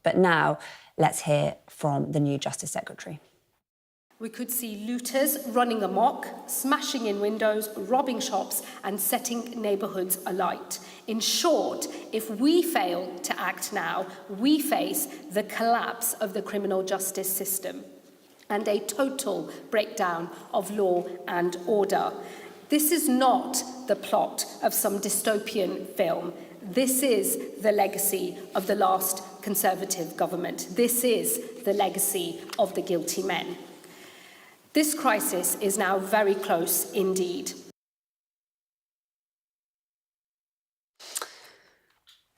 But now, let's hear from the new Justice Secretary. We could see looters running amok, smashing in windows, robbing shops and setting neighbourhoods alight. In short, if we fail to act now, we face the collapse of the criminal justice system and a total breakdown of law and order. This is not the plot of some dystopian film. This is the legacy of the last Conservative government. This is the legacy of the guilty men. This crisis is now very close indeed.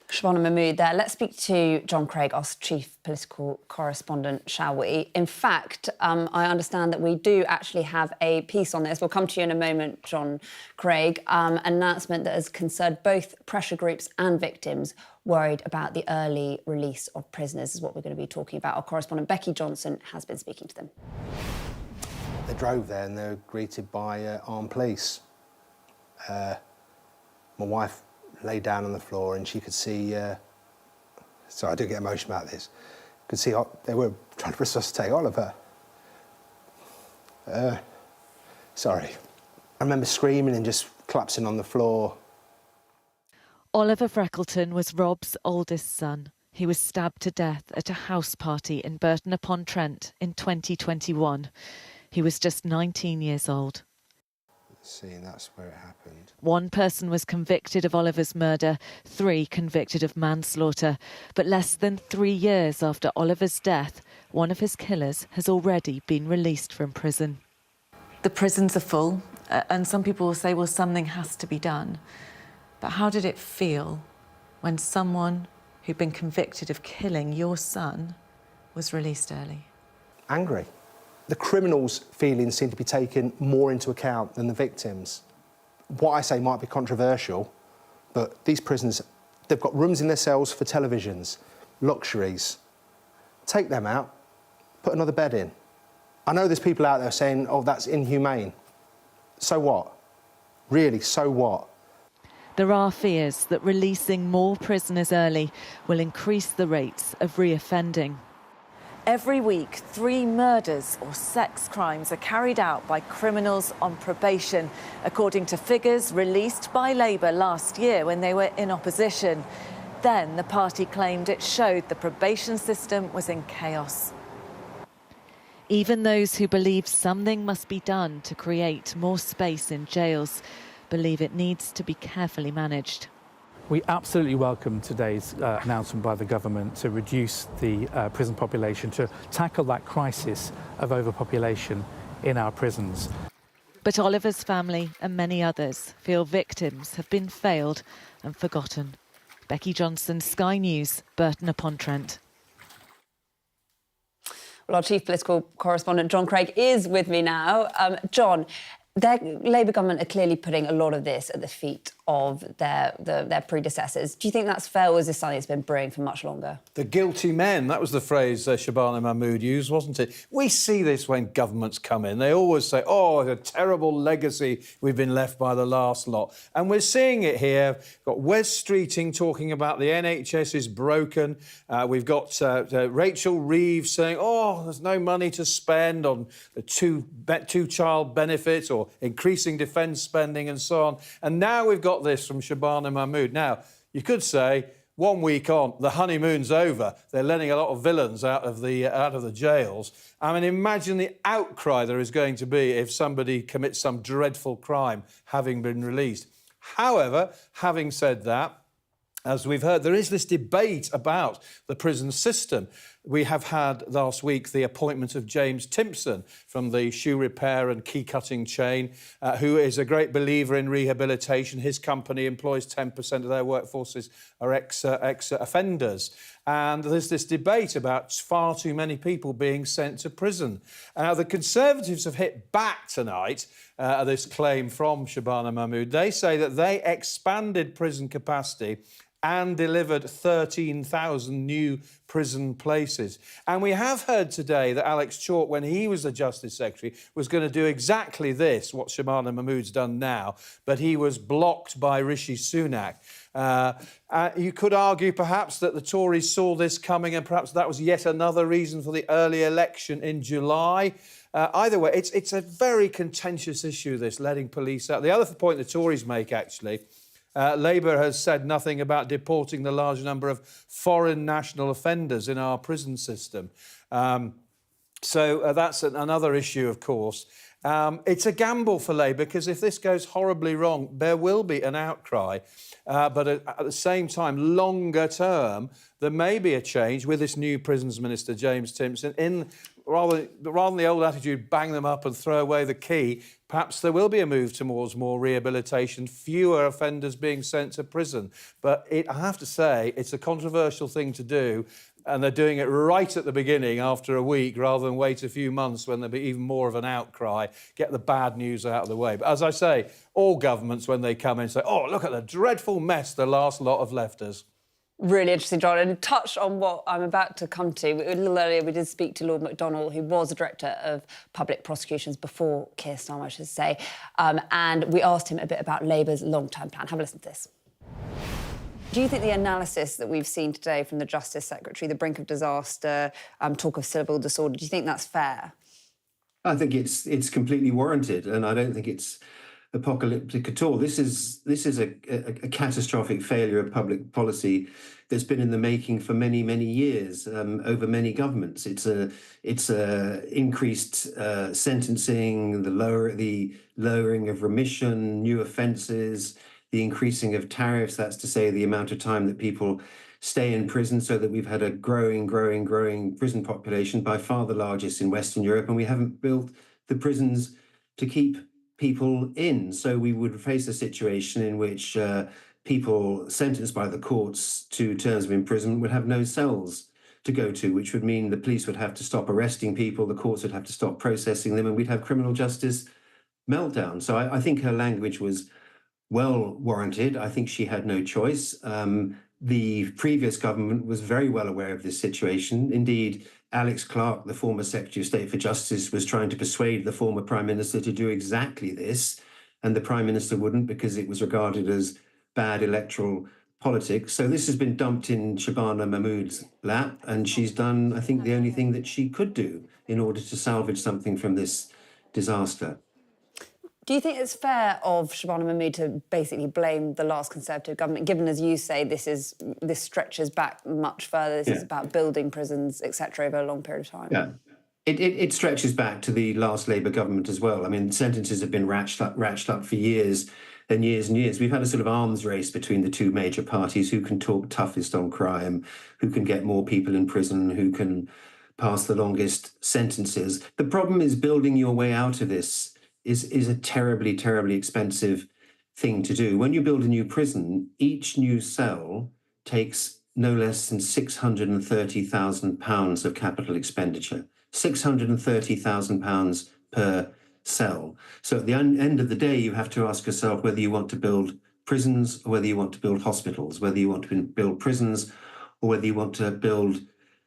Shabana Mahmood there. Let's speak to John Craig, our chief political correspondent, shall we? In fact, I understand that we do actually have a piece on this. We'll come to you in a moment, John Craig. An announcement that has concerned both pressure groups and victims worried about the early release of prisoners is what we're going to be talking about. Our correspondent Becky Johnson has been speaking to them. They drove there and they were greeted by armed police. My wife lay down on the floor and she could see... sorry, I do get emotional about this. Could see they were trying to resuscitate Oliver. Sorry. I remember screaming and just collapsing on the floor. Oliver Freckleton was Rob's oldest son. He was stabbed to death at a house party in Burton-upon-Trent in 2021. He was just 19 years old. See, that's where it happened. One person was convicted of Oliver's murder, 3 convicted of manslaughter. But less than 3 years after Oliver's death, one of his killers has already been released from prison. The prisons are full, and some people will say, well, something has to be done. But how did it feel when someone who'd been convicted of killing your son was released early? Angry. The criminals' feelings seem to be taken more into account than the victims. What I say might be controversial, but these prisoners, they've got rooms in their cells for televisions, luxuries. Take them out, put another bed in. I know there's people out there saying, oh, that's inhumane. So what? Really, so what? There are fears that releasing more prisoners early will increase the rates of reoffending. Every week, 3 murders or sex crimes are carried out by criminals on probation, according to figures released by Labour last year when they were in opposition. Then the party claimed it showed the probation system was in chaos. Even those who believe something must be done to create more space in jails believe it needs to be carefully managed. We absolutely welcome today's announcement by the government to reduce the prison population, to tackle that crisis of overpopulation in our prisons. But Oliver's family and many others feel victims have been failed and forgotten. Becky Johnson, Sky News, Burton-upon-Trent. Well, our chief political correspondent, John Craig, is with me now. John, the Labour government are clearly putting a lot of this at the feet of their predecessors. Do you think that's fair, or is this something that's been brewing for much longer? The guilty men, that was the phrase Shabana Mahmood used, wasn't it? We see this when governments come in. They always say, oh, a terrible legacy we've been left by the last lot. And we're seeing it here. We've got Wes Streeting talking about the NHS is broken. We've got Rachel Reeves saying, oh, there's no money to spend on the two-child benefits or increasing defence spending and so on. And now we've got this from Shabana Mahmood. Now, you could say, 1 week on, the honeymoon's over. They're letting a lot of villains out of the jails. I mean, imagine the outcry there is going to be if somebody commits some dreadful crime having been released. However, having said that, as we've heard, there is this debate about the prison system. We have had last week the appointment of James Timpson from the shoe repair and key-cutting chain, who is a great believer in rehabilitation. His company employs 10% of their workforces are ex-offenders. And there's this debate about far too many people being sent to prison. Now, the Conservatives have hit back tonight at this claim from Shabana Mahmood. They say that they expanded prison capacity and delivered 13,000 new prison places. And we have heard today that Alex Chalk, when he was the Justice Secretary, was going to do exactly this, what Shabana Mahmood's done now, but he was blocked by Rishi Sunak. You could argue perhaps that the Tories saw this coming and perhaps that was yet another reason for the early election in July. Either way, it's a very contentious issue, this, letting police out. The other point the Tories make, actually, Labour has said nothing about deporting the large number of foreign national offenders in our prison system. So that's another issue, of course. It's a gamble for Labour because if this goes horribly wrong, there will be an outcry. But at the same time, longer term, there may be a change with this new Prisons Minister, James Timpson. Rather than the old attitude, bang them up and throw away the key, perhaps there will be a move towards more rehabilitation, fewer offenders being sent to prison. But I have to say, it's a controversial thing to do, and they're doing it right at the beginning after a week rather than wait a few months when there'll be even more of an outcry, get the bad news out of the way. But as I say, all governments, when they come in, say, oh, look at the dreadful mess the last lot have left us. Really interesting, John. And touch on what I'm about to come to. A little earlier, we did speak to Lord Macdonald, who was the Director of Public Prosecutions before Keir Starmer, I should say. And we asked him a bit about Labour's long-term plan. Have a listen to this. Do you think the analysis that we've seen today from the Justice Secretary, the brink of disaster, talk of civil disorder, do you think that's fair? I think it's completely warranted, and I don't think it's apocalyptic at all. This is a catastrophic failure of public policy that's been in the making for many years, over many governments. It's increased sentencing, the lowering of remission, new offences, the increasing of tariffs. That's to say the amount of time that people stay in prison, so that we've had a growing prison population, by far the largest in Western Europe, and we haven't built the prisons to keep people in. So we would face a situation in which people sentenced by the courts to terms of imprisonment would have no cells to go to, which would mean the police would have to stop arresting people, the courts would have to stop processing them, and we'd have criminal justice meltdown. So I think her language was well warranted. I think she had no choice. The previous government was very well aware of this situation. Indeed, Alex Clark, the former Secretary of State for Justice, was trying to persuade the former Prime Minister to do exactly this, and the Prime Minister wouldn't because it was regarded as bad electoral politics. So this has been dumped in Shabana Mahmood's lap, and she's done, I think, the only thing that she could do in order to salvage something from this disaster. Do you think it's fair of Shabana Mahmood to basically blame the last Conservative government, given, as you say, this stretches back much further, this is about building prisons, etc., over a long period of time? Yeah. It stretches back to the last Labour government as well. I mean, sentences have been ratcheted up for years and years and years. We've had a sort of arms race between the two major parties, who can talk toughest on crime, who can get more people in prison, who can pass the longest sentences. The problem is building your way out of this is a terribly expensive thing to do. When you build a new prison, each new cell takes no less than £630,000 of capital expenditure. £630,000 per cell. So at the end of the day, you have to ask yourself whether you want to build prisons or whether you want to build hospitals, whether you want to build prisons or whether you want to build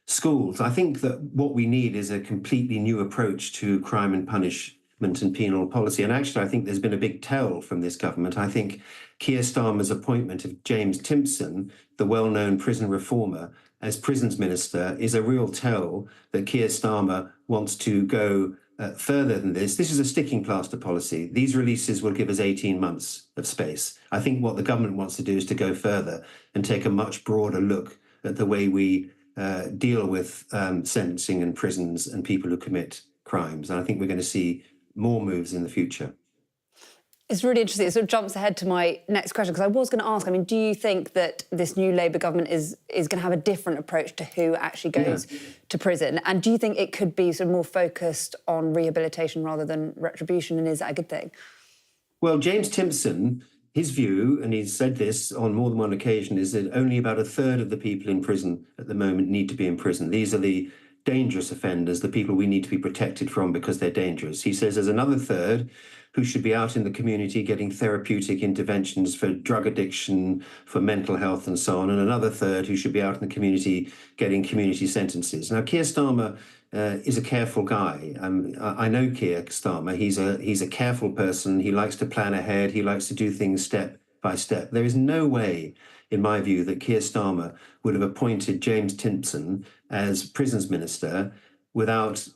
schools. I think that what we need is a completely new approach to crime and punishment and penal policy. And actually, I think there's been a big tell from this government. I think Keir Starmer's appointment of James Timpson, the well-known prison reformer, as prisons minister is a real tell that Keir Starmer wants to go further than this. This is a sticking plaster policy. These releases will give us 18 months of space. I think what the government wants to do is to go further and take a much broader look at the way we deal with sentencing and prisons and people who commit crimes. And I think we're going to see more moves in the future. It's really interesting. It sort of jumps ahead to my next question, because I was going to ask, I mean, do you think that this new Labour government is going to have a different approach to who actually goes to prison? And do you think it could be sort of more focused on rehabilitation rather than retribution? And is that a good thing? Well, James Timpson, his view, and he's said this on more than one occasion, is that only about a third of the people in prison at the moment need to be in prison. These are the dangerous offenders, the people we need to be protected from because they're dangerous. He says there's another third who should be out in the community getting therapeutic interventions for drug addiction, for mental health and so on, and another third who should be out in the community getting community sentences. Now, Keir Starmer is a careful guy. I know Keir Starmer. He's a careful person. He likes to plan ahead. He likes to do things step by step. There is no way, in my view, that Keir Starmer would have appointed James Timpson as Prisons Minister without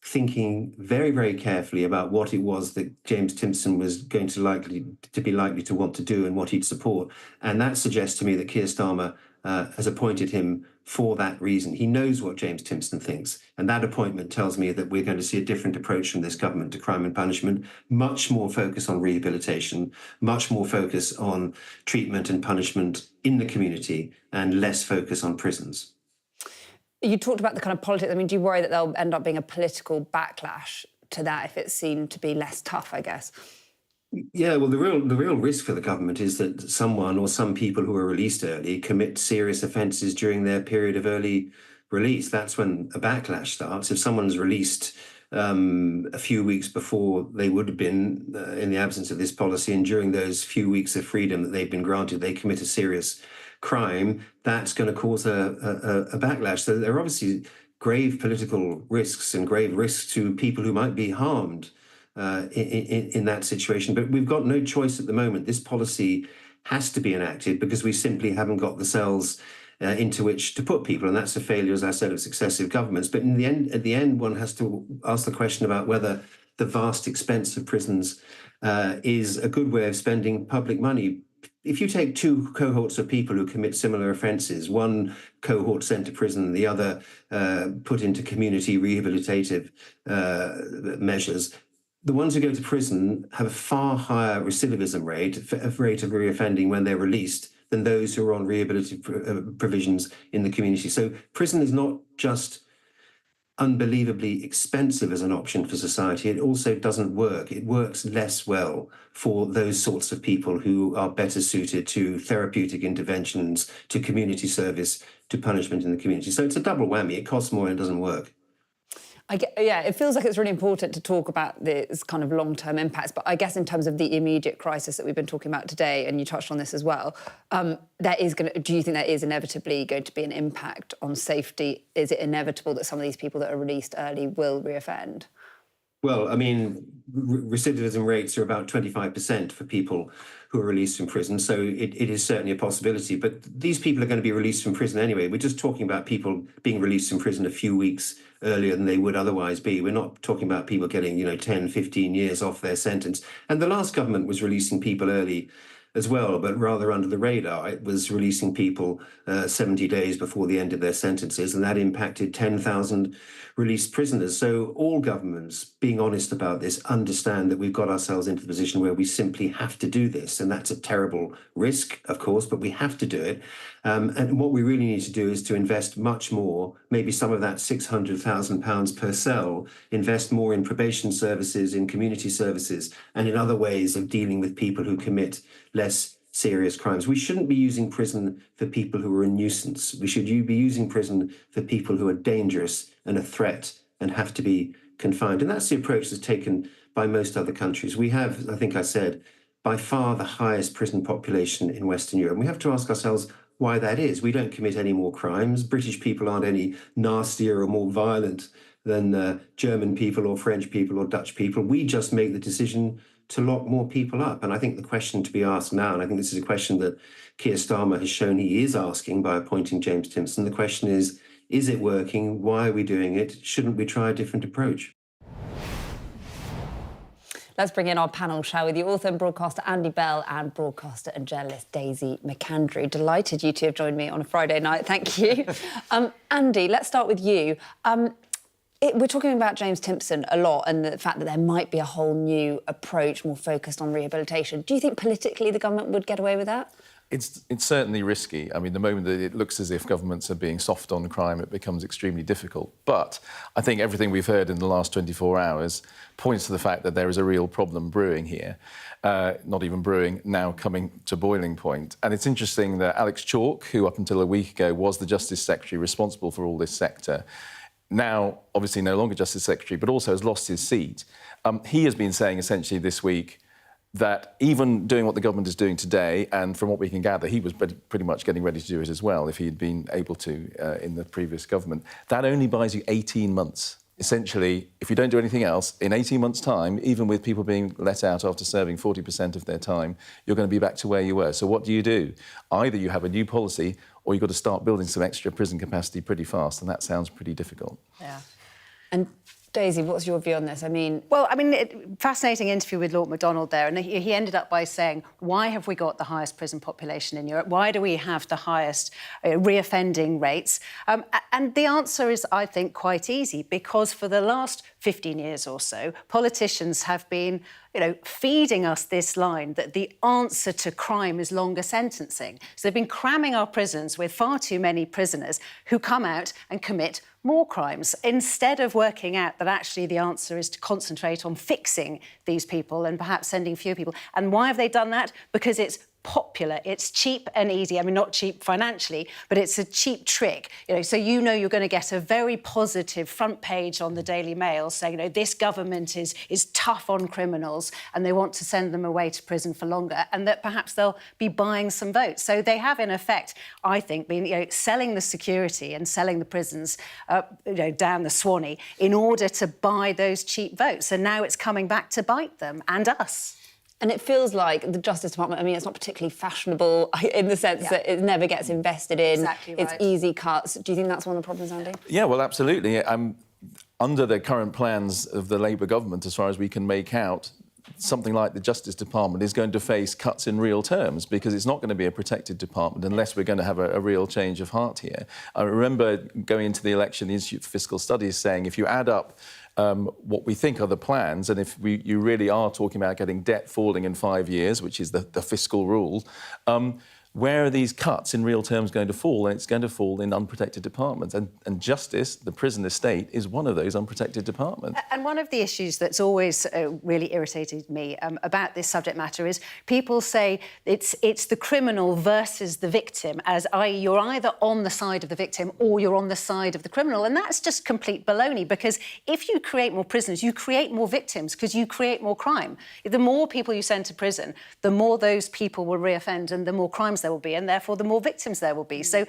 thinking very, very carefully about what it was that James Timpson was going to be likely to want to do and what he'd support. And that suggests to me that Keir Starmer has appointed him for that reason. He knows what James Timpson thinks. And that appointment tells me that we're going to see a different approach from this government to crime and punishment, much more focus on rehabilitation, much more focus on treatment and punishment in the community, and less focus on prisons. You talked about the kind of politics. I mean, do you worry that there'll end up being a political backlash to that if it's seen to be less tough, I guess? Yeah, well, the real risk for the government is that someone or some people who are released early commit serious offences during their period of early release. That's when a backlash starts. If someone's released a few weeks before they would have been in the absence of this policy, and during those few weeks of freedom that they've been granted, they commit a serious crime, that's going to cause a backlash. So there are obviously grave political risks and grave risks to people who might be harmed in that situation. But we've got no choice at the moment. This policy has to be enacted because we simply haven't got the cells into which to put people. And that's a failure, as I said, of successive governments. But in the end, at the end, one has to ask the question about whether the vast expense of prisons is a good way of spending public money. If you take two cohorts of people who commit similar offences, one cohort sent to prison, the other put into community rehabilitative measures, the ones who go to prison have a far higher recidivism rate of reoffending when they're released than those who are on rehabilitative provisions in the community. So prison is not just unbelievably expensive as an option for society, it also doesn't work. It works less well for those sorts of people who are better suited to therapeutic interventions, to community service, to punishment in the community. So it's a double whammy. It costs more and it doesn't work. Yeah, it feels like it's really important to talk about this kind of long-term impacts, but I guess in terms of the immediate crisis that we've been talking about today, and you touched on this as well, do you think there is inevitably going to be an impact on safety? Is it inevitable that some of these people that are released early will reoffend? Well, I mean, recidivism rates are about 25% for people who are released from prison, so it is certainly a possibility. But these people are going to be released from prison anyway. We're just talking about people being released from prison a few weeks earlier than they would otherwise be. We're not talking about people getting, 10, 15 years off their sentence. And the last government was releasing people early as well, but rather under the radar. It was releasing people 70 days before the end of their sentences, and that impacted 10,000 released prisoners. So all governments, being honest about this, understand that we've got ourselves into the position where we simply have to do this. And that's a terrible risk, of course, but we have to do it. And what we really need to do is to invest much more, maybe some of that £600,000 per cell, invest more in probation services, in community services, and in other ways of dealing with people who commit less serious crimes. We shouldn't be using prison for people who are a nuisance. We should be using prison for people who are dangerous and a threat and have to be confined. And that's the approach that's taken by most other countries. We have, I think I said, by far the highest prison population in Western Europe. And we have to ask ourselves why that is. We don't commit any more crimes. British people aren't any nastier or more violent than German people or French people or Dutch people. We just make the decision to lock more people up. And I think the question to be asked now, and I think this is a question that Keir Starmer has shown he is asking by appointing James Timpson, the question is it working? Why are we doing it? Shouldn't we try a different approach? Let's bring in our panel, shall we? The author and broadcaster Andy Bell and broadcaster and journalist Daisy McAndrew. Delighted you two have joined me on a Friday night. Thank you. Andy, let's start with you. We're talking about James Timpson a lot and the fact that there might be a whole new approach more focused on rehabilitation. Do you think politically the government would get away with that? It's certainly risky. I mean, the moment that it looks as if governments are being soft on crime, it becomes extremely difficult. But I think everything we've heard in the last 24 hours points to the fact that there is a real problem brewing here. Not even brewing, now coming to boiling point. And it's interesting that Alex Chalk, who up until a week ago was the Justice Secretary responsible for all this sector, now obviously no longer Justice Secretary, but also has lost his seat. He has been saying essentially this week that even doing what the government is doing today, and from what we can gather, he was pretty much getting ready to do it as well if he'd been able to in the previous government, that only buys you 18 months. Essentially, if you don't do anything else, in 18 months' time, even with people being let out after serving 40% of their time, you're going to be back to where you were. So what do? Either you have a new policy or you've got to start building some extra prison capacity pretty fast, and that sounds pretty difficult. Yeah. And Daisy, what's your view on this? Fascinating interview with Lord Macdonald there, and he ended up by saying, why have we got the highest prison population in Europe? Why do we have the highest reoffending rates? And the answer is, I think, quite easy, because for the last 15 years or so, politicians have been feeding us this line that the answer to crime is longer sentencing. So they've been cramming our prisons with far too many prisoners who come out and commit more crimes, instead of working out that actually the answer is to concentrate on fixing these people and perhaps sending fewer people. And why have they done that? Because it's popular, it's cheap and easy. Not cheap financially, but it's a cheap trick. So you're going to get a very positive front page on the Daily Mail saying, this government is tough on criminals and they want to send them away to prison for longer, and that perhaps they'll be buying some votes. So they have, in effect, I think, been selling the security and selling the prisons down the Swanee in order to buy those cheap votes. And now it's coming back to bite them and us. And it feels like the Justice Department, it's not particularly fashionable in the sense that it never gets invested in. Exactly right. It's easy cuts. Do you think that's one of the problems, Andy? Yeah, well, absolutely. Under the current plans of the Labour government, as far as we can make out, something like the Justice Department is going to face cuts in real terms, because it's not going to be a protected department unless we're going to have a real change of heart here. I remember going into the election, the Institute for Fiscal Studies saying if you add up what we think are the plans, and if you really are talking about getting debt falling in 5 years, which is the fiscal rule, where are these cuts in real terms going to fall? And it's going to fall in unprotected departments. And justice, the prison estate, is one of those unprotected departments. And one of the issues that's always really irritated me about this subject matter is people say it's the criminal versus the victim, as i.e. you're either on the side of the victim or you're on the side of the criminal. And that's just complete baloney, because if you create more prisoners, you create more victims, because you create more crime. The more people you send to prison, the more those people will reoffend and the more crimes there will be, and therefore the more victims there will be. So,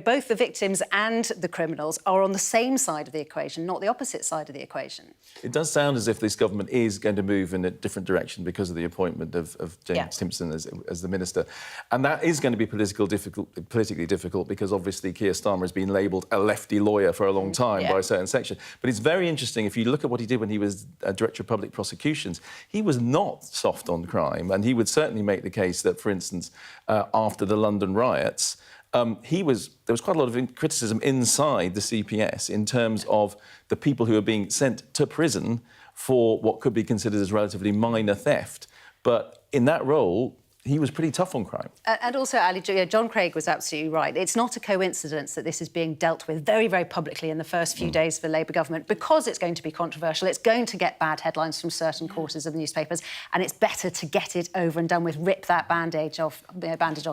both the victims and the criminals are on the same side of the equation, not the opposite side of the equation. It does sound as if this government is going to move in a different direction because of the appointment of James Timpson as the minister. And that is going to be politically difficult because obviously Keir Starmer has been labelled a lefty lawyer for a long time by a certain section. But it's very interesting, if you look at what he did when he was Director of Public Prosecutions, he was not soft on crime, and he would certainly make the case that, for instance, after the London riots, there was quite a lot of criticism inside the CPS in terms of the people who were being sent to prison for what could be considered as relatively minor theft. But in that role, he was pretty tough on crime. And also, Ali, John Craig was absolutely right. It's not a coincidence that this is being dealt with very, very publicly in the first few days of the Labour government, because it's going to be controversial. It's going to get bad headlines from certain quarters of the newspapers, and it's better to get it over and done with, rip that bandage off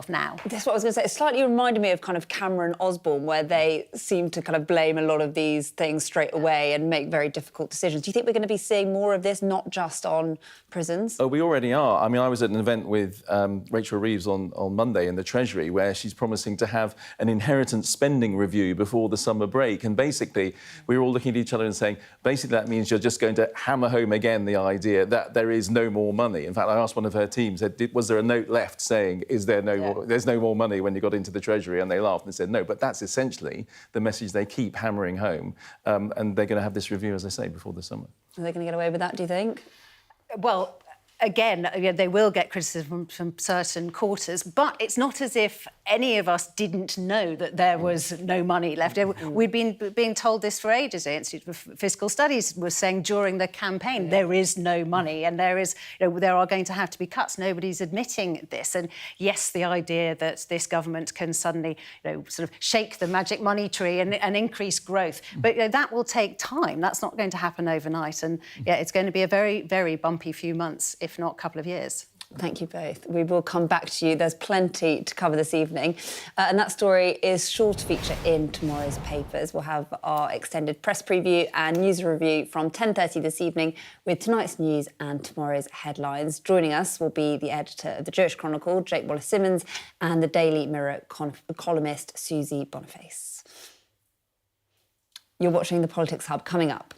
now. That's what I was going to say. It slightly reminded me of kind of Cameron Osborne, where they seem to kind of blame a lot of these things straight away and make very difficult decisions. Do you think we're going to be seeing more of this, not just on prisons? Oh, we already are. I was at an event with Rachel Reeves on Monday in the Treasury, where she's promising to have an inheritance spending review before the summer break. And basically, we were all looking at each other and saying, basically, that means you're just going to hammer home again the idea that there is no more money. In fact, I asked one of her team, was there a note left saying, there's no more money when you got into the Treasury? And they laughed and said, no. But that's essentially the message they keep hammering home. And they're going to have this review, as I say, before the summer. Are they going to get away with that, do you think? Well, again, they will get criticism from certain quarters, but it's not as if any of us didn't know that there was no money left. We'd been being told this for ages. The Institute for Fiscal Studies was saying during the campaign there is no money, and there are going to have to be cuts. Nobody's admitting this. And yes, the idea that this government can suddenly sort of shake the magic money tree and increase growth, but that will take time. That's not going to happen overnight, and it's going to be a very, very bumpy few months, if not a couple of years. Thank you both. We will come back to you. There's plenty to cover this evening. And that story is sure to feature in tomorrow's papers. We'll have our extended press preview and news review from 10:30 this evening with tonight's news and tomorrow's headlines. Joining us will be the editor of the Jewish Chronicle, Jake Wallace-Simmons, and the Daily Mirror columnist, Susie Boniface. You're watching The Politics Hub. Coming up.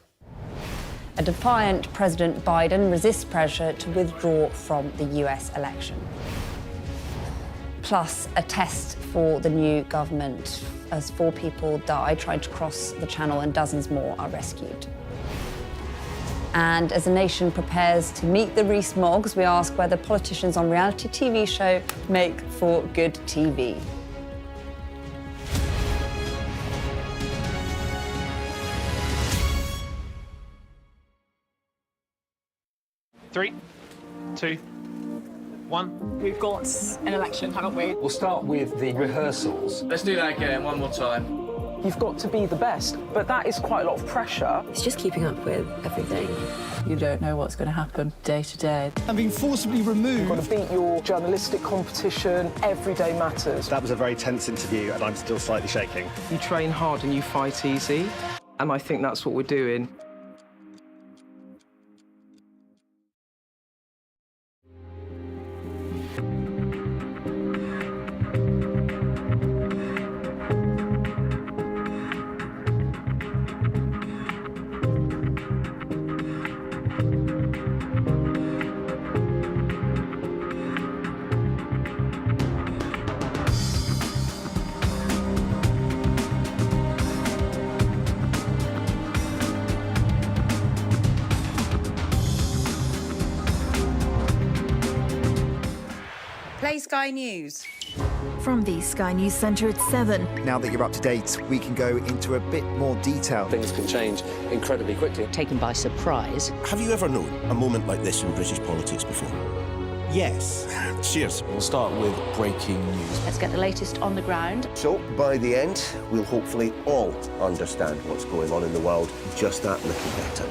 A defiant President Biden resists pressure to withdraw from the US election. Plus, a test for the new government as 4 people die trying to cross the channel and dozens more are rescued. And as a nation prepares to meet the Rees-Moggs, we ask whether politicians on reality TV show make for good TV. Three, 2, 1. We've got an election, haven't we? We'll start with the rehearsals. Let's do that again, one more time. You've got to be the best, but that is quite a lot of pressure. It's just keeping up with everything. You don't know what's going to happen day to day. And being forcibly removed. You've got to beat your journalistic competition. Every day matters. That was a very tense interview, and I'm still slightly shaking. You train hard and you fight easy, and I think that's what we're doing. Sky News. From the Sky News Centre at 7. Now that you're up to date, we can go into a bit more detail. Things can change incredibly quickly. Taken by surprise. Have you ever known a moment like this in British politics before? Yes. Cheers. We'll start with breaking news. Let's get the latest on the ground. So, by the end, we'll hopefully all understand what's going on in the world just that little better.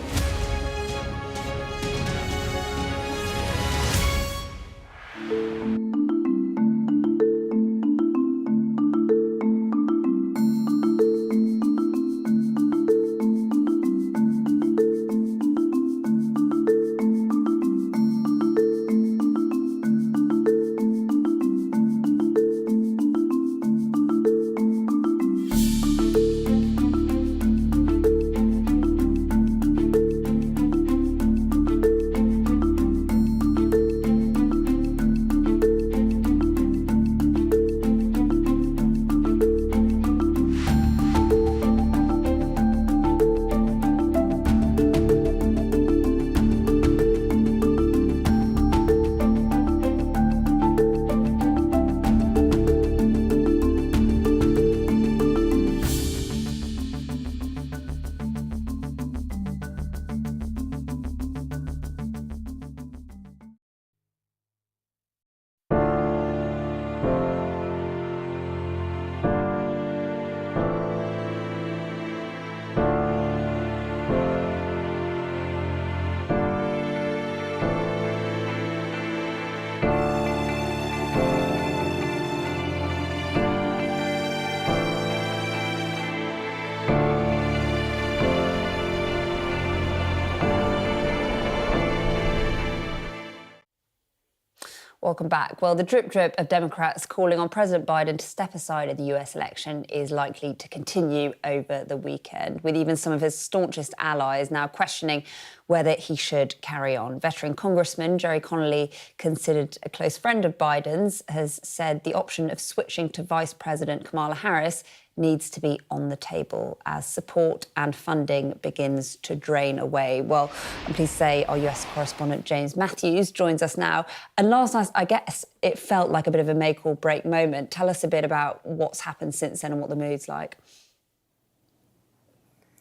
Welcome back. Well, the drip of Democrats calling on President Biden to step aside of the US election is likely to continue over the weekend, with even some of his staunchest allies now questioning whether he should carry on. Veteran Congressman Jerry Connolly, considered a close friend of Biden's, has said the option of switching to Vice President Kamala Harris needs to be on the table as support and funding begins to drain away. Well, I'm pleased to say our US correspondent James Matthews joins us now. And last night, I guess it felt like a bit of a make or break moment. Tell us a bit about what's happened since then and what the mood's like.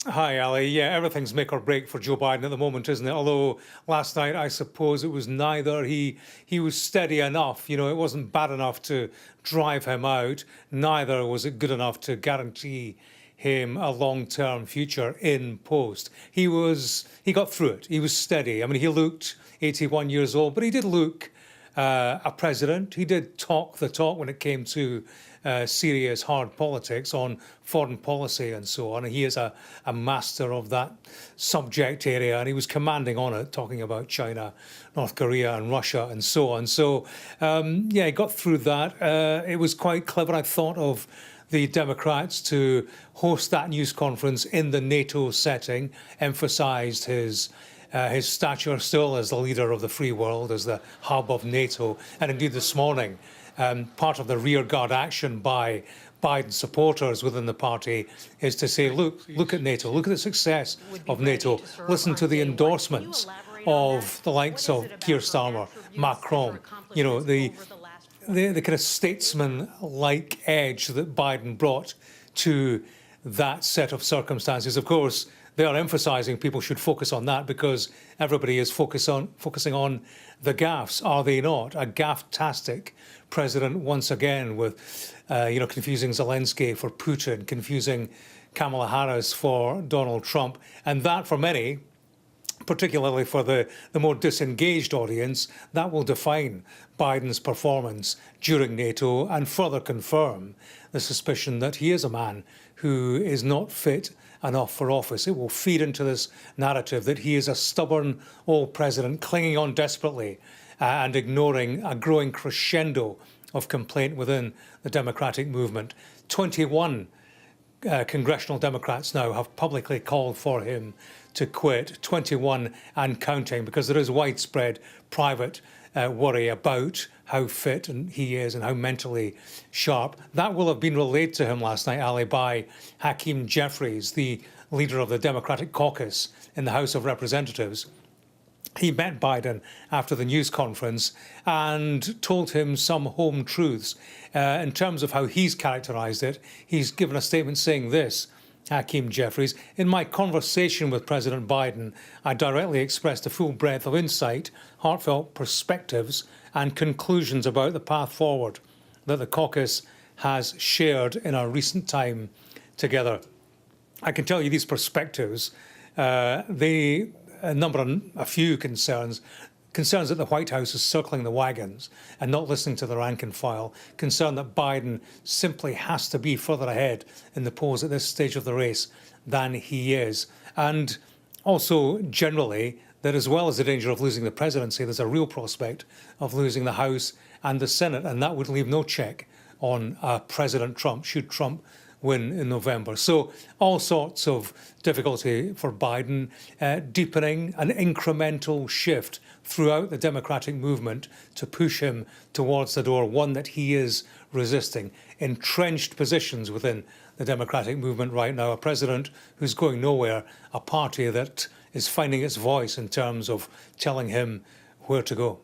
Hi, Ali. Yeah, everything's make or break for Joe Biden at the moment, isn't it? Although last night, I suppose it was neither. He was steady enough. You know, it wasn't bad enough to drive him out. Neither was it good enough to guarantee him a long-term future in post. He got through it. He was steady. I mean, he looked 81 years old, but he did look a president. He did talk the talk when it came to serious, hard politics on foreign policy and so on. And he is a master of that subject area, and he was commanding on it, talking about China, North Korea and Russia and so on. So, yeah, he got through that. It was quite clever, I thought, of the Democrats to host that news conference in the NATO setting, emphasised his stature still as the leader of the free world, as the hub of NATO. And indeed this morning, part of the rearguard action by Biden supporters within the party is to say, look at NATO, look at the success of NATO, listen to the endorsements of the likes of Keir Starmer, Macron, you know, the kind of statesman-like edge that Biden brought to that set of circumstances. Of course, they are emphasising people should focus on that because everybody is focusing on the gaffes, are they not? A gaff-tastic president once again with, confusing Zelensky for Putin, confusing Kamala Harris for Donald Trump. And that, for many, particularly for the more disengaged audience, that will define Biden's performance during NATO and further confirm the suspicion that he is a man who is not fit enough for office. It will feed into this narrative that he is a stubborn old president clinging on desperately and ignoring a growing crescendo of complaint within the Democratic movement. 21 congressional Democrats now have publicly called for him to quit, 21 and counting, because there is widespread private worry about how fit he is and how mentally sharp. That will have been relayed to him last night, Ali, by Hakeem Jeffries, the leader of the Democratic caucus in the House of Representatives. He met Biden after the news conference and told him some home truths. In terms of how he's characterised it, he's given a statement saying this, Hakeem Jeffries: "In my conversation with President Biden, I directly expressed a full breadth of insight, heartfelt perspectives and conclusions about the path forward that the caucus has shared in our recent time together." I can tell you these perspectives, they a few concerns that the White House is circling the wagons and not listening to the rank and file, concern that Biden simply has to be further ahead in the polls at this stage of the race than he is. And also, generally, that as well as the danger of losing the presidency, there's a real prospect of losing the House and the Senate, and that would leave no check on President Trump, should Trump win in November. So all sorts of difficulty for Biden, deepening an incremental shift throughout the Democratic movement to push him towards the door, one that he is resisting. Entrenched positions within the Democratic movement right now, a president who's going nowhere, a party that is finding its voice in terms of telling him where to go.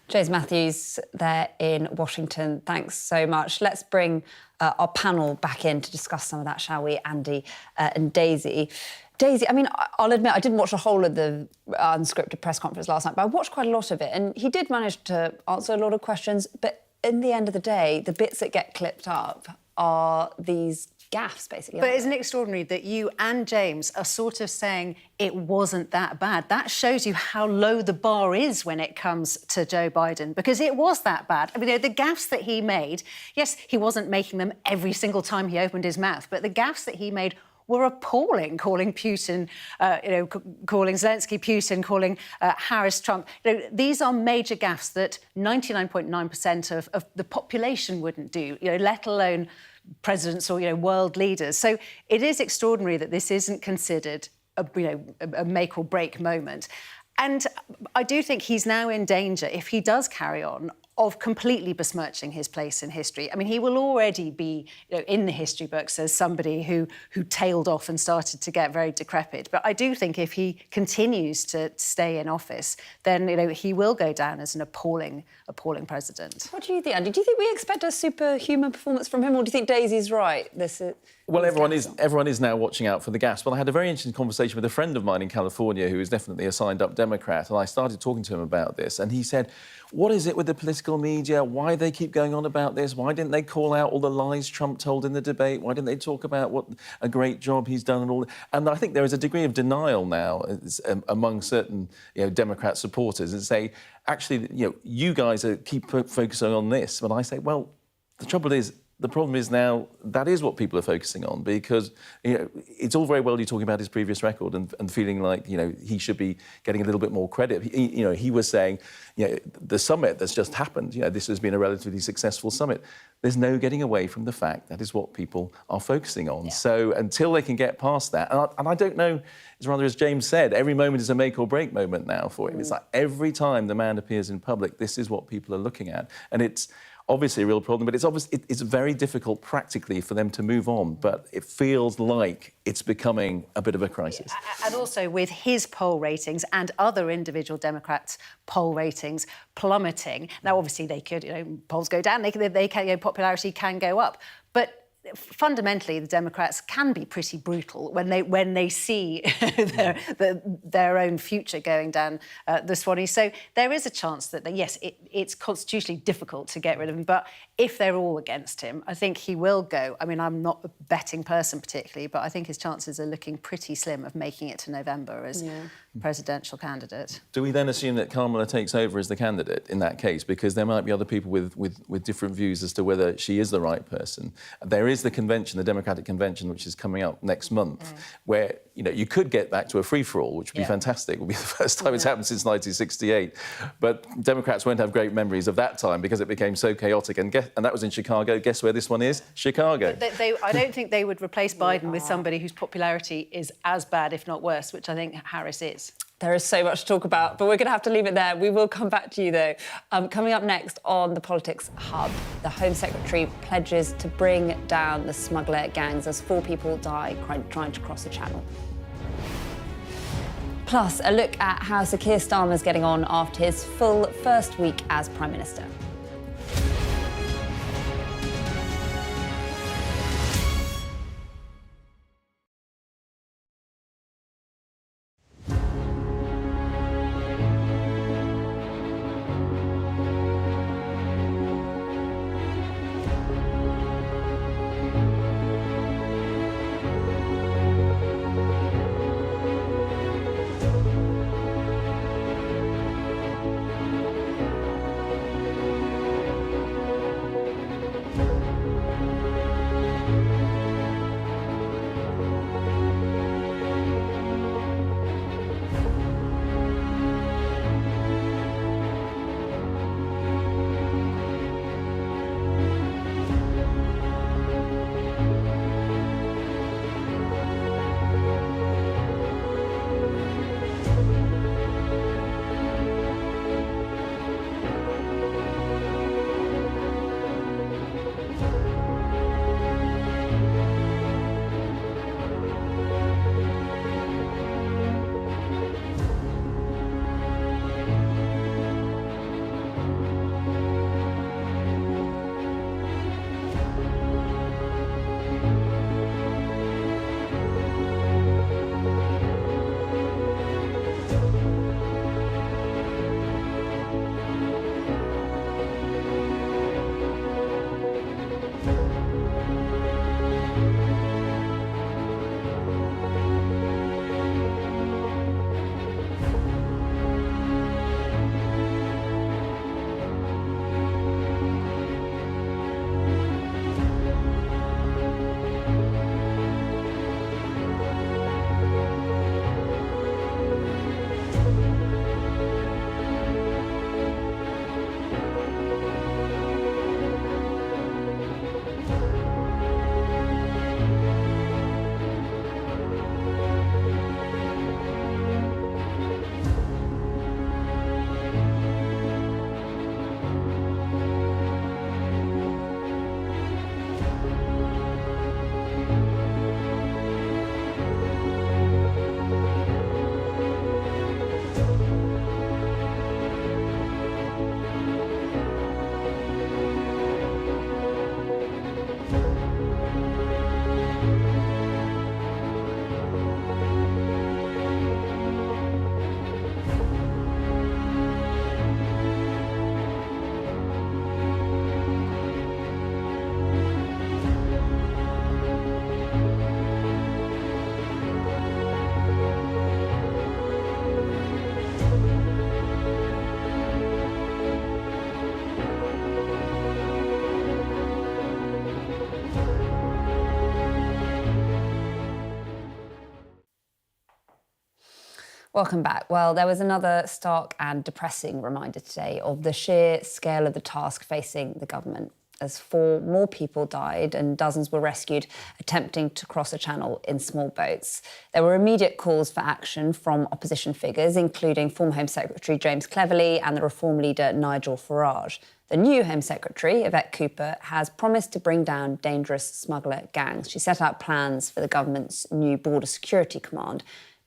James Matthews there in Washington, thanks so much. Let's bring our panel back in to discuss some of that, shall we, Andy and Daisy. Daisy, I mean, I'll admit I didn't watch the whole of the unscripted press conference last night, but I watched quite a lot of it, and he did manage to answer a lot of questions, but in the end of the day, the bits that get clipped up are these gaffes, basically. But isn't it extraordinary that you and James are sort of saying it wasn't that bad? That shows you how low the bar is when it comes to Joe Biden, because it was that bad. I mean, the gaffes that he made, yes, he wasn't making them every single time he opened his mouth, but the gaffes that he made were appalling, calling Putin, calling Zelensky Putin, calling Harris Trump. These are major gaffes that 99.9% of the population wouldn't do, let alone presidents or world leaders. So it is extraordinary that this isn't considered a make or break moment. And I do think he's now in danger, if he does carry on, of completely besmirching his place in history. I mean, he will already be in the history books as somebody who tailed off and started to get very decrepit. But I do think if he continues to stay in office, then he will go down as an appalling president. What do you think, Andy? Do you think we expect a superhuman performance from him, or do you think Daisy's right? Well, everyone is now watching out for the gas. But I had a very interesting conversation with a friend of mine in California who is definitely a signed-up Democrat, and I started talking to him about this, and he said, "What is it with the political political media, why they keep going on about this, why didn't they call out all the lies Trump told in the debate, why didn't they talk about what a great job he's done and all that? And I think there is a degree of denial now among certain Democrat supporters and say, actually, you guys keep focusing on this. But I say, well, the problem is now that is what people are focusing on, because it's all very well you talking about his previous record and feeling like he should be getting a little bit more credit. He was saying the summit that's just happened, this has been a relatively successful summit. There's no getting away from the fact that is what people are focusing on. Yeah. So until they can get past that, and I don't know, it's rather as James said, every moment is a make or break moment now for him. It's like every time the man appears in public, this is what people are looking at, and it's obviously a real problem, but it's very difficult practically for them to move on. But it feels like it's becoming a bit of a crisis. And also with his poll ratings and other individual Democrats' poll ratings plummeting. Now, obviously, they could, polls go down, they can, popularity can go up, but fundamentally, the Democrats can be pretty brutal when they see their own future going down the Swanee. So there is a chance that yes, it's constitutionally difficult to get rid of him, but if they're all against him, I think he will go. I mean, I'm not a betting person particularly, but I think his chances are looking pretty slim of making it to November as presidential candidate. Do we then assume that Kamala takes over as the candidate in that case? Because there might be other people with different views as to whether she is the right person. There is the convention, the Democratic convention, which is coming up next month, where you could get back to a free-for-all, which would be fantastic. It would be the first time it's happened since 1968. But Democrats won't have great memories of that time because it became so chaotic. And that was in Chicago. Guess where this one is? Chicago. I don't think they would replace Biden with somebody whose popularity is as bad, if not worse, which I think Harris is. There is so much to talk about, but we're going to have to leave it there. We will come back to you, though. Coming up next on the Politics Hub, the Home Secretary pledges to bring down the smuggler gangs as 4 people die trying to cross the Channel. Plus, a look at how Sir Keir Starmer's getting on after his full first week as Prime Minister. Welcome back. Well, there was another stark and depressing reminder today of the sheer scale of the task facing the government, as 4 more people died and dozens were rescued attempting to cross a channel in small boats. There were immediate calls for action from opposition figures, including former Home Secretary James Cleverly and the Reform leader Nigel Farage. The new Home Secretary, Yvette Cooper, has promised to bring down dangerous smuggler gangs. She set out plans for the government's new Border Security Command.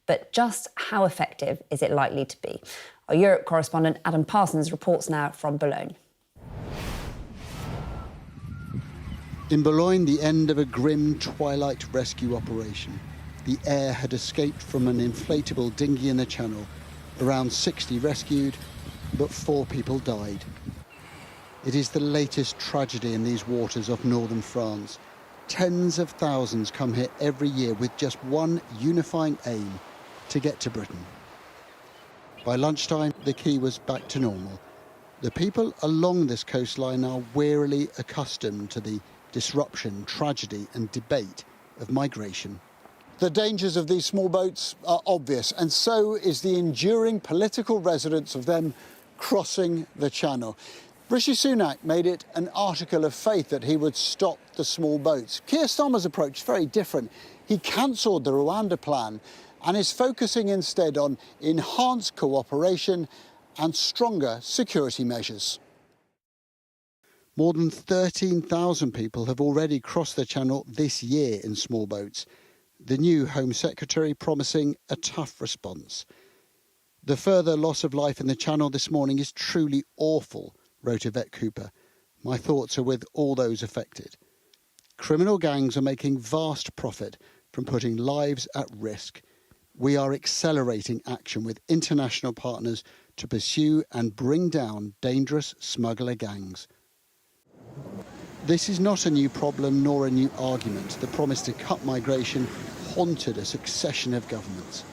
But just how effective is it likely to be? Our Europe correspondent Adam Parsons reports now from Boulogne. In Boulogne, the end of a grim twilight rescue operation. The heir had escaped from an inflatable dinghy in the channel. Around 60 rescued, but 4 people died. It is the latest tragedy in these waters of northern France. Tens of thousands come here every year with just one unifying aim: to get to Britain. By lunchtime, the quay was back to normal. The people along this coastline are wearily accustomed to the disruption, tragedy and debate of migration. The dangers of these small boats are obvious, and so is the enduring political resonance of them crossing the channel. Rishi Sunak made it an article of faith that he would stop the small boats. Keir Starmer's approach is very different. He cancelled the Rwanda plan and is focusing instead on enhanced cooperation and stronger security measures. More than 13,000 people have already crossed the channel this year in small boats. The new Home Secretary promising a tough response. The further loss of life in the channel this morning is truly awful, wrote Yvette Cooper. My thoughts are with all those affected. Criminal gangs are making vast profit from putting lives at risk. We are accelerating action with international partners to pursue and bring down dangerous smuggler gangs. This is not a new problem nor a new argument. The promise to cut migration haunted a succession of governments.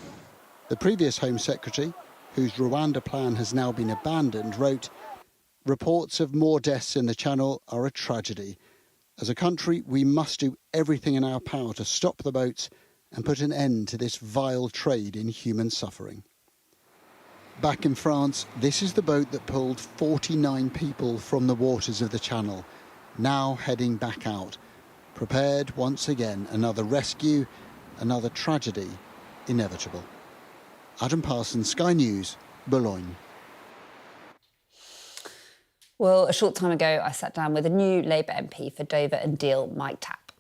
The previous Home Secretary, whose Rwanda plan has now been abandoned, wrote, "Reports of more deaths in the Channel are a tragedy. As a country, we must do everything in our power to stop the boats and put an end to this vile trade in human suffering." Back in France, this is the boat that pulled 49 people from the waters of the Channel, now heading back out. Prepared once again, another rescue, another tragedy, inevitable. Adam Parsons, Sky News, Boulogne. Well, a short time ago, I sat down with a new Labour MP for Dover and Deal, Mike Tapp.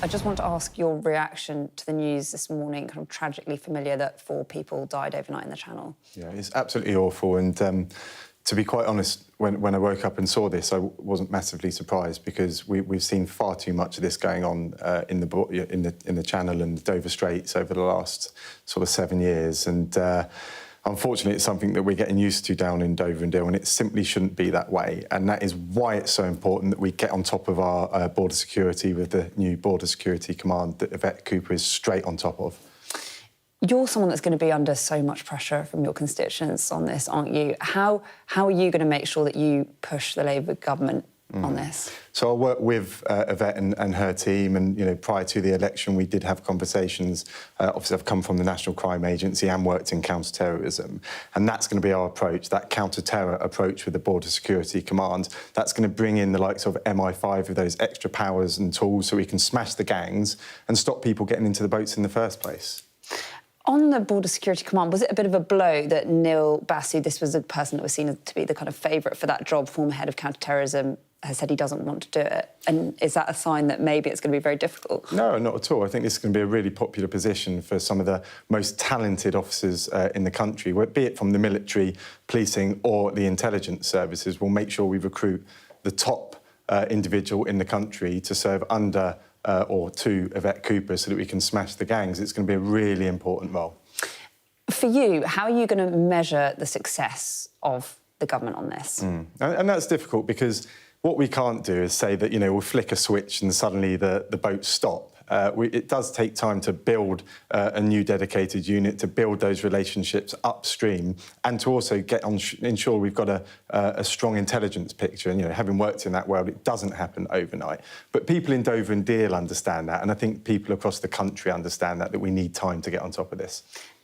I just want to ask your reaction to the news this morning, kind of tragically familiar that 4 people died overnight in the Channel. Yeah, it's absolutely awful. And to be quite honest, when I woke up and saw this, I wasn't massively surprised because we've seen far too much of this going on in the Channel and the Dover Straits over the last sort of 7 years. And unfortunately, it's something that we're getting used to down in Dover and Deal, and it simply shouldn't be that way. And that is why it's so important that we get on top of our border security with the new Border Security Command that Yvette Cooper is straight on top of. You're someone that's going to be under so much pressure from your constituents on this, aren't you? How are you going to make sure that you push the Labour government on this? So I'll work with Yvette and her team, and prior to the election we did have conversations. Obviously I've come from the National Crime Agency and worked in counter-terrorism, and that's going to be our approach, that counter-terror approach with the Border Security Command. That's going to bring in the likes of MI5 with those extra powers and tools so we can smash the gangs and stop people getting into the boats in the first place. On the Border Security Command, was it a bit of a blow that Neil Basu, this was a person that was seen to be the kind of favourite for that job, former head of counter-terrorism, has said he doesn't want to do it? And is that a sign that maybe it's going to be very difficult? No, not at all. I think this is going to be a really popular position for some of the most talented officers in the country, be it from the military, policing or the intelligence services. We'll make sure we recruit the top individual in the country to serve under or to Yvette Cooper so that we can smash the gangs. It's going to be a really important role. For you, how are you going to measure the success of the government on this? And that's difficult because what we can't do is say that, we'll flick a switch and suddenly the boats stop. It does take time to build a new dedicated unit, to build those relationships upstream, and to also ensure we've got a strong intelligence picture. And, having worked in that world, it doesn't happen overnight. But people in Dover and Deal understand that, and I think people across the country understand that we need time to get on top of this.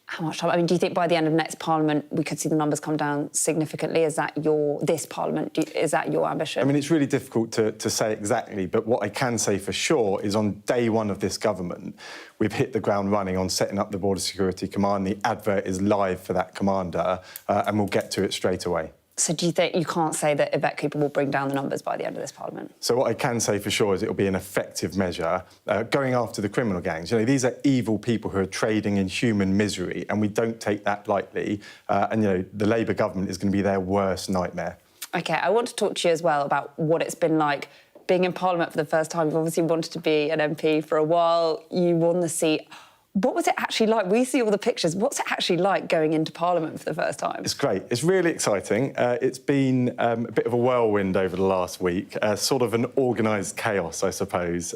How much time? I mean, do you think by the end of next Parliament we could see the numbers come down significantly? Is that this Parliament? Is that your ambition? I mean, it's really difficult to say exactly, but what I can say for sure is on day one of this government, we've hit the ground running on setting up the Border Security Command. The advert is live for that commander, and we'll get to it straight away. So do you think you can't say that Yvette Cooper will bring down the numbers by the end of this Parliament? So what I can say for sure is it'll be an effective measure going after the criminal gangs. You know, these are evil people who are trading in human misery, and we don't take that lightly. And, you know, the Labour government is going to be their worst nightmare. OK, I want to talk to you as well about what it's been like being in Parliament for the first time. You've obviously wanted to be an MP for a while. You won the seat. What was it actually like? We see all the pictures. What's it actually like going into Parliament for the first time? It's great. It's really exciting. It's been a bit of a whirlwind over the last week, sort of an organised chaos, I suppose.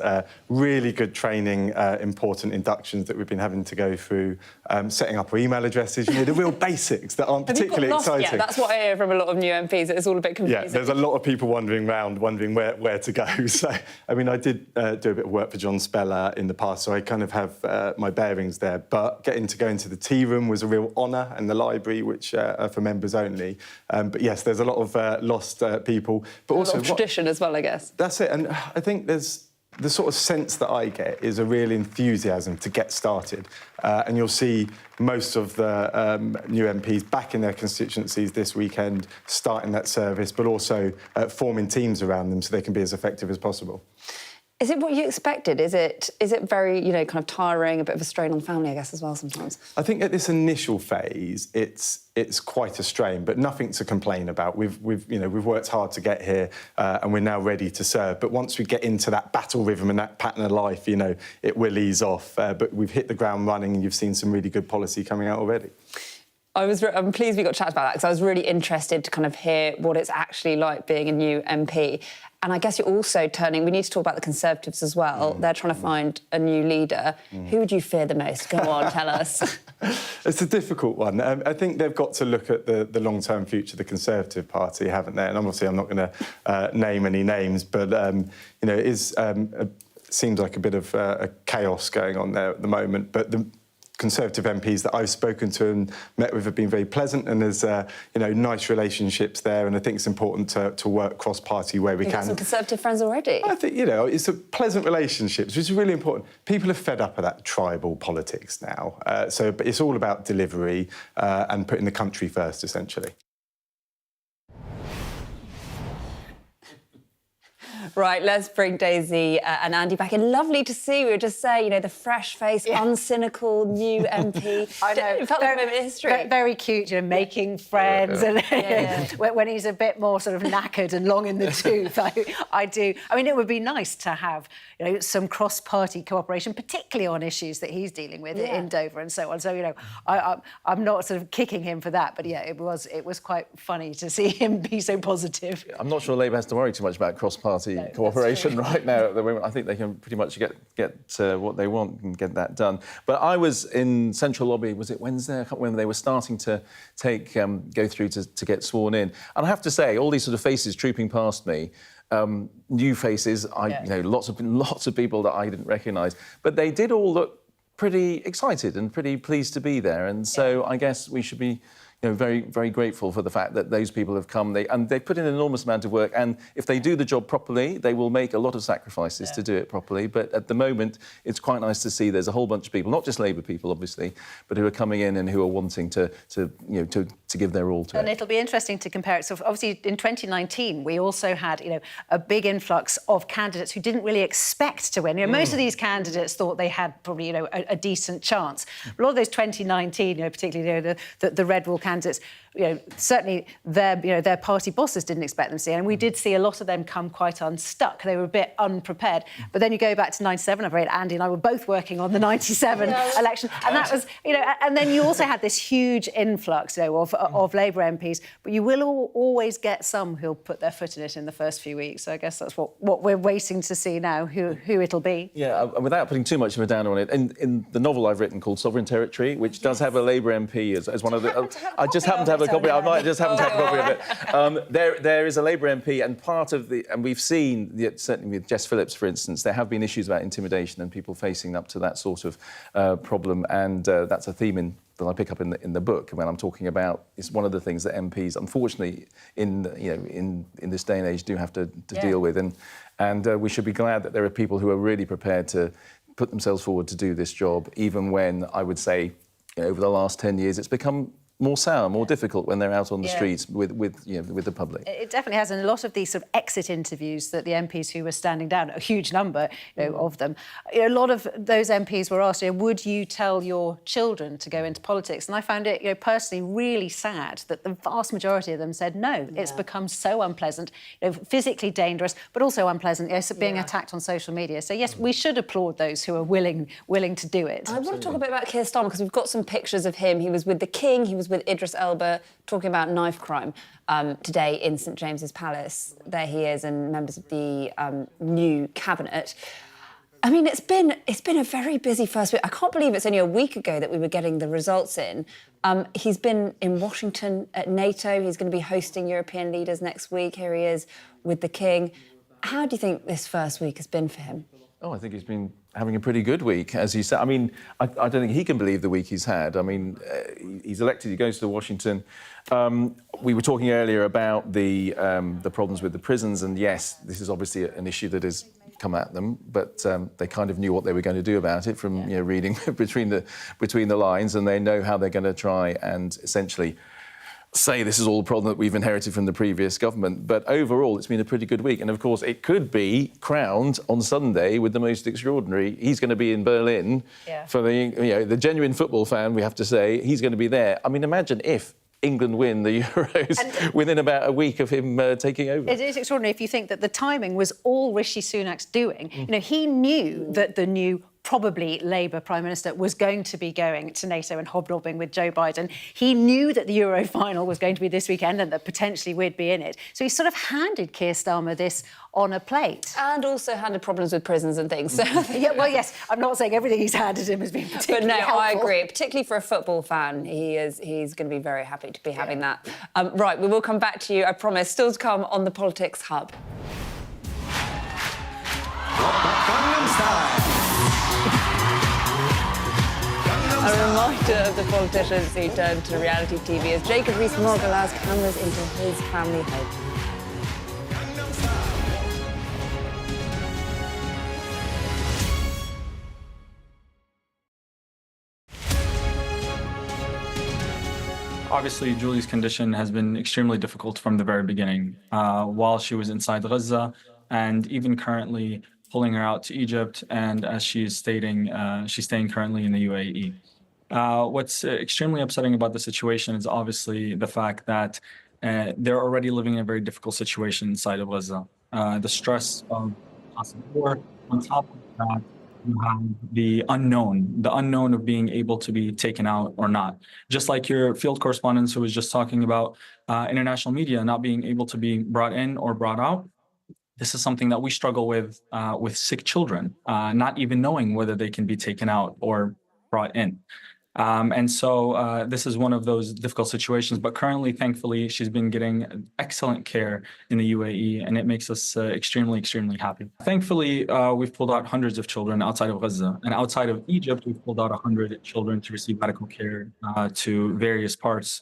Really good training, important inductions that we've been having to go through, setting up our email addresses, you know, the real basics that aren't particularly exciting. Yeah, that's what I hear from a lot of new MPs. It's all a bit confusing. Yeah, there's a lot of people wandering around, wondering where to go. So, I mean, I did do a bit of work for John Speller in the past, so I kind of have my bearings there, but getting to go into the tea room was a real honour, and the library, which are for members only. But yes, there's a lot of lost people, but also a lot of tradition as well, I guess. That's it, and I think there's the sort of sense that I get is a real enthusiasm to get started, and you'll see most of the new MPs back in their constituencies this weekend, starting that service, but also forming teams around them so they can be as effective as possible. Is it what you expected? Is it very, you know, kind of tiring, a bit of a strain on the family, I guess, as well sometimes? I think at this initial phase, it's quite a strain, but nothing to complain about. We've worked hard to get here, and we're now ready to serve. But once we get into that battle rhythm and that pattern of life, you know, it will ease off. But we've hit the ground running, and you've seen some really good policy coming out already. I'm pleased we got chat about that, because I was really interested to kind of hear what it's actually like being a new MP. And I guess you're also we need to talk about the Conservatives as well. They're trying to find a new leader. Who would you fear the most? Go on, tell us. It's a difficult one. I think they've got to look at the long-term future of the Conservative Party, haven't they? And obviously I'm not going to name any names, but, you know, it seems like a bit of a chaos going on there at the moment. But the Conservative MPs that I've spoken to and met with have been very pleasant, and there's you know, nice relationships there, and I think it's important to work cross-party where we can. You've got some Conservative friends already? I think, you know, it's a pleasant relationships, which is really important. People are fed up of that tribal politics now, but it's all about delivery and putting the country first, essentially. Right, let's bring Daisy and Andy back in. Lovely to see. We were just saying, you know, the fresh-faced, uncynical new MP. I know. It felt like a moment of history. Very cute, you know, making friends. And when he's a bit more sort of knackered and long in the tooth, I do. I mean, it would be nice to have, you know, some cross-party cooperation, particularly on issues that he's dealing with in Dover and so on. So, you know, I'm not sort of kicking him for that, but yeah, it was quite funny to see him be so positive. I'm not sure Labour has to worry too much about cross-party cooperation right now at the moment. I think they can pretty much get what they want and get that done. But I was in Central Lobby, was it Wednesday? I can't remember. They were starting to go through to get sworn in. And I have to say, all these sort of faces trooping past me, new faces, you know, lots of people that I didn't recognise, but they did all look pretty excited and pretty pleased to be there. And so I guess we should be, you know, very, very grateful for the fact that those people have come. They've put in an enormous amount of work, and if they do the job properly, they will make a lot of sacrifices to do it properly. But at the moment, it's quite nice to see there's a whole bunch of people, not just Labour people, obviously, but who are coming in and who are wanting to give their all to it. And it'll be interesting to compare it. So obviously, in 2019, we also had, you know, a big influx of candidates who didn't really expect to win. You know, most of these candidates thought they had probably, you know, a decent chance. But a lot of those 2019, you know, particularly, you know, the Red Wall candidates, you know, certainly their party bosses didn't expect them to see, and we did see a lot of them come quite unstuck. They were a bit unprepared. But then you go back to 97. I've read Andy and I were both working on the 97 election, and that was, you know, and then you also had this huge influx, you know, of Labour MPs. But you will always get some who'll put their foot in it in the first few weeks. So I guess that's what we're waiting to see now, who it'll be. Yeah, without putting too much of a downer on it, in the novel I've written called Sovereign Territory, which does have a Labour MP as one of the. I just happen to have a copy. I might just happen to have a copy of it. There is a Labour MP, and part of and we've seen, certainly with Jess Phillips, for instance, there have been issues about intimidation and people facing up to that sort of problem, and that's a theme in principle I pick up in the book when I'm talking about. It's one of the things that MPs, unfortunately, in this day and age, do have to deal with, and we should be glad that there are people who are really prepared to put themselves forward to do this job, even when I would say, over the last 10 years, it's become more sour, more difficult when they're out on the streets with the public. It definitely has, and a lot of these sort of exit interviews that the MPs who were standing down, a huge number of them, a lot of those MPs were asked, would you tell your children to go into politics? And I found it, personally, really sad that the vast majority of them said no. It's become so unpleasant, physically dangerous, but also unpleasant, being attacked on social media. So yes, we should applaud those who are willing to do it. I want to talk a bit about Keir Starmer, because we've got some pictures of him. He was with the King, he was with Idris Elba, talking about knife crime today in St James's Palace. There he is, and members of the new cabinet. I mean, it's been a very busy first week. I can't believe it's only a week ago that we were getting the results in. He's been in Washington at NATO. He's going to be hosting European leaders next week. Here he is with the King. How do you think this first week has been for him? Oh, I think he's been having a pretty good week, as you said. I mean, I don't think he can believe the week he's had. I mean, he's elected, he goes to Washington. We were talking earlier about the problems with the prisons, and yes, this is obviously an issue that has come at them, but they kind of knew what they were going to do about it from reading between the lines, and they know how they're going to try and essentially say this is all the problem that we've inherited from the previous government. But overall, it's been a pretty good week. And of course, it could be crowned on Sunday with the most extraordinary. He's going to be in Berlin for the genuine football fan, we have to say. He's going to be there. I mean, imagine if England win the Euros within about a week of him taking over. It is extraordinary if you think that the timing was all Rishi Sunak's doing. He knew that the new probably Labour Prime Minister was going to be going to NATO and hobnobbing with Joe Biden. He knew that the Euro final was going to be this weekend and that potentially we'd be in it. So he sort of handed Keir Starmer this on a plate. And also handed problems with prisons and things. So well, yes, I'm not saying everything he's handed him has been particularly helpful. I agree. Particularly for a football fan, he's going to be very happy to be having that. Right, we will come back to you, I promise. Still to come on the Politics Hub. A reminder of the politicians who turned to reality TV as Jacob Rees-Mogg allows cameras into his family home. Obviously, Julie's condition has been extremely difficult from the very beginning, while she was inside Gaza, and even currently pulling her out to Egypt, and as she is stating, she's staying currently in the UAE. What's extremely upsetting about the situation is obviously the fact that they're already living in a very difficult situation inside of Gaza. The stress of possible war, on top of that, you have the unknown of being able to be taken out or not. Just like your field correspondent who was just talking about international media not being able to be brought in or brought out. This is something that we struggle with sick children, not even knowing whether they can be taken out or brought in. And so this is one of those difficult situations. But currently, thankfully, she's been getting excellent care in the UAE, and it makes us extremely, extremely happy. Thankfully, we've pulled out hundreds of children outside of Gaza. And outside of Egypt, we've pulled out 100 children to receive medical care to various parts,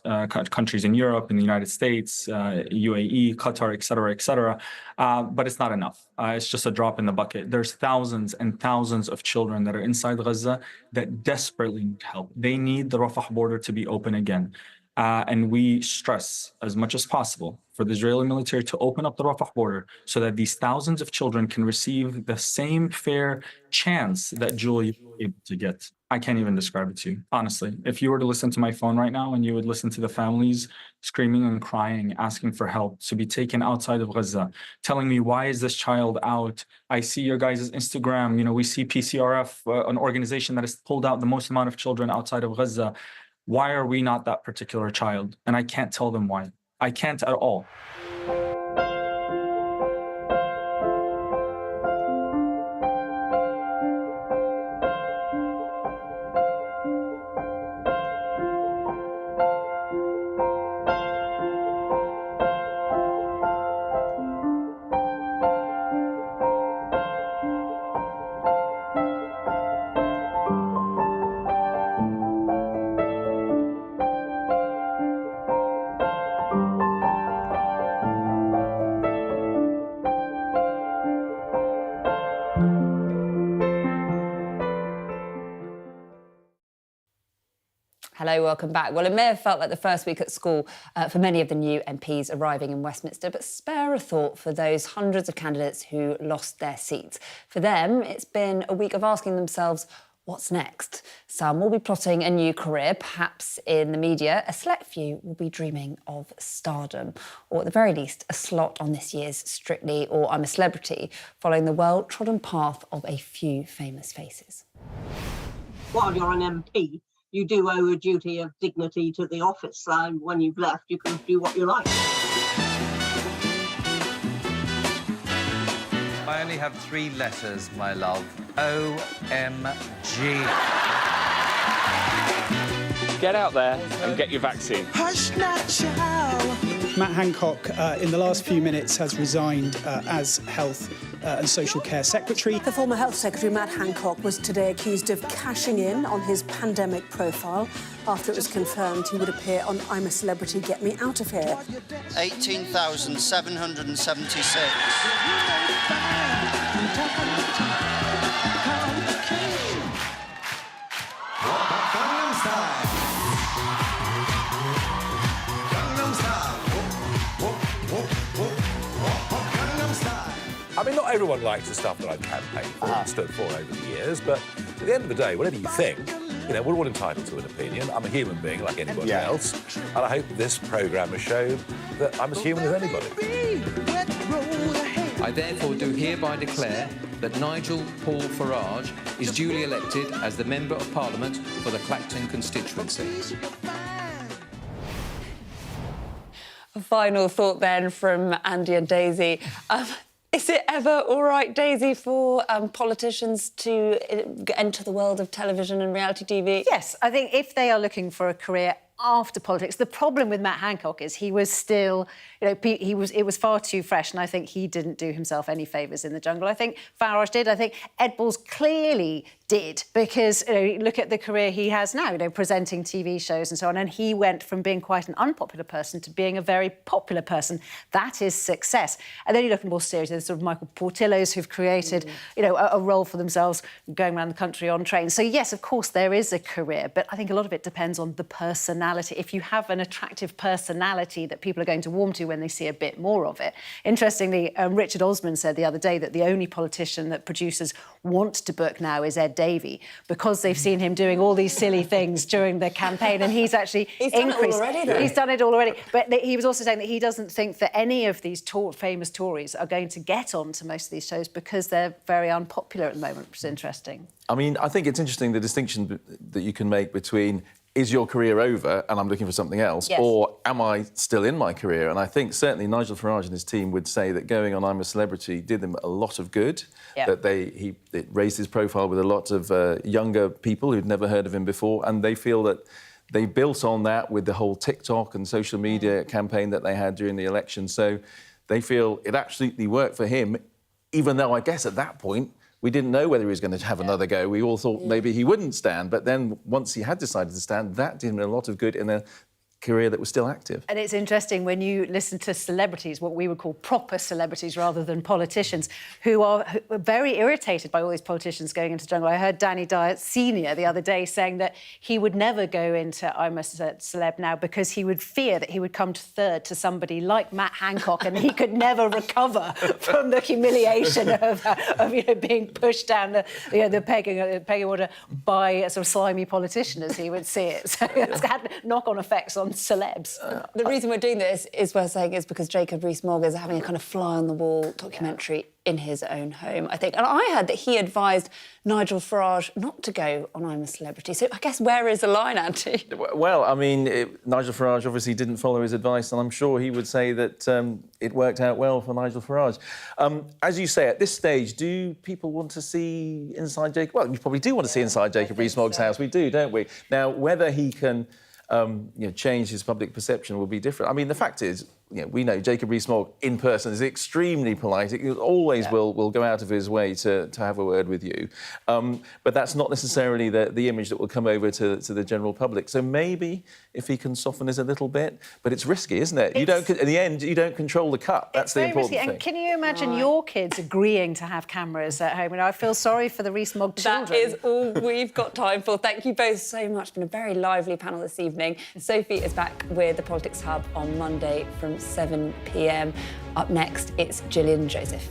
countries in Europe, in the United States, UAE, Qatar, et cetera, et cetera. But it's not enough. It's just a drop in the bucket. There's thousands and thousands of children that are inside Gaza that desperately need help. They need the Rafah border to be open again. And we stress as much as possible for the Israeli military to open up the Rafah border so that these thousands of children can receive the same fair chance that Julie was able to get. I can't even describe it to you, honestly. If you were to listen to my phone right now and you would listen to the families screaming and crying, asking for help to be taken outside of Gaza, telling me, why is this child out? I see your guys' Instagram. We see PCRF, an organization that has pulled out the most amount of children outside of Gaza. Why are we not that particular child? And I can't tell them why. I can't at all. Hello, welcome back. Well, it may have felt like the first week at school for many of the new MPs arriving in Westminster, but spare a thought for those hundreds of candidates who lost their seats. For them, it's been a week of asking themselves, what's next? Some will be plotting a new career, perhaps in the media. A select few will be dreaming of stardom, or at the very least, a slot on this year's Strictly or I'm a Celebrity, following the well-trodden path of a few famous faces. While you're an MP, you do owe a duty of dignity to the office. So when you've left, you can do what you like. I only have 3 letters, my love. OMG. Get out there and get your vaccine. Hush not, child. Matt Hancock, in the last few minutes, has resigned as Health and Social Care Secretary. The former Health Secretary, Matt Hancock, was today accused of cashing in on his pandemic profile after it was confirmed he would appear on I'm a Celebrity, Get Me Out of Here. 18,776. I mean, not everyone likes the stuff that I've campaigned for and stood for over the years, but at the end of the day, whatever you think, you know, we're all entitled to an opinion. I'm a human being like anybody else, and I hope this programme has shown that I'm as human as anybody. I therefore do hereby declare that Nigel Paul Farage is duly elected as the Member of Parliament for the Clacton constituency. A final thought then from Andy and Daisy. Is it ever all right, Daisy, for politicians to enter the world of television and reality TV? Yes, I think if they are looking for a career after politics, the problem with Matt Hancock is he was still, you know, it was far too fresh, and I think he didn't do himself any favours in the jungle. I think Farage did. I think Ed Balls clearly did, because, you know, look at the career he has now, you know, presenting TV shows and so on, and he went from being quite an unpopular person to being a very popular person. That is success. And then you look at more seriously, there's sort of Michael Portillo's who've created, you know, a role for themselves going around the country on trains. So yes, of course, there is a career, but I think a lot of it depends on the personality. If you have an attractive personality that people are going to warm to when they see a bit more of it. Interestingly, Richard Osman said the other day that the only politician that producers want to book now is Ed Davey, because they've seen him doing all these silly things during the campaign, and he's actually increased. He's done it already. But he was also saying that he doesn't think that any of these famous Tories are going to get onto most of these shows because they're very unpopular at the moment, which is interesting. I mean, I think it's interesting the distinction that you can make between is your career over and I'm looking for something else, or am I still in my career? And I think certainly Nigel Farage and his team would say that going on I'm a Celebrity did them a lot of good, that it raised his profile with a lot of younger people who'd never heard of him before, and they feel that they built on that with the whole TikTok and social media campaign that they had during the election. So they feel it absolutely worked for him, even though I guess at that point we didn't know whether he was going to have another go. We all thought maybe he wouldn't stand. But then once he had decided to stand, that did him a lot of good in a career that was still active. And it's interesting when you listen to celebrities, what we would call proper celebrities rather than politicians, who are very irritated by all these politicians going into jungle. I heard Danny Dyer Sr. the other day saying that he would never go into I'm a Celeb now because he would fear that he would come third to somebody like Matt Hancock and he could never recover from the humiliation of you know, being pushed down the pegging order by a sort of slimy politician, as he would see it. So it's had knock-on effects on celebs. The reason we're doing this is worth saying is because Jacob Rees-Mogg is having a kind of fly-on-the-wall documentary in his own home, I think. And I heard that he advised Nigel Farage not to go on I'm a Celebrity. So I guess where is the line, Andy? Well, I mean, Nigel Farage obviously didn't follow his advice, and I'm sure he would say that it worked out well for Nigel Farage. As you say, at this stage, do people want to see inside Jacob? Well, we probably do want to see inside Jacob Rees-Mogg's house. We do, don't we? Now, whether he can change his public perception will be different. I mean, the fact is, we know Jacob Rees-Mogg in person is extremely polite. He always will go out of his way to have a word with you. But that's not necessarily the image that will come over to the general public. So maybe if he can soften us a little bit, but it's risky, isn't it? In the end, you don't control the cut. That's the important thing. And can you imagine your kids agreeing to have cameras at home? And I feel sorry for the Rees-Mogg children. That is all we've got time for. Thank you both so much. It's been a very lively panel this evening. Sophie is back with the Politics Hub on Monday from 7 p.m. Up next, it's Gillian Joseph.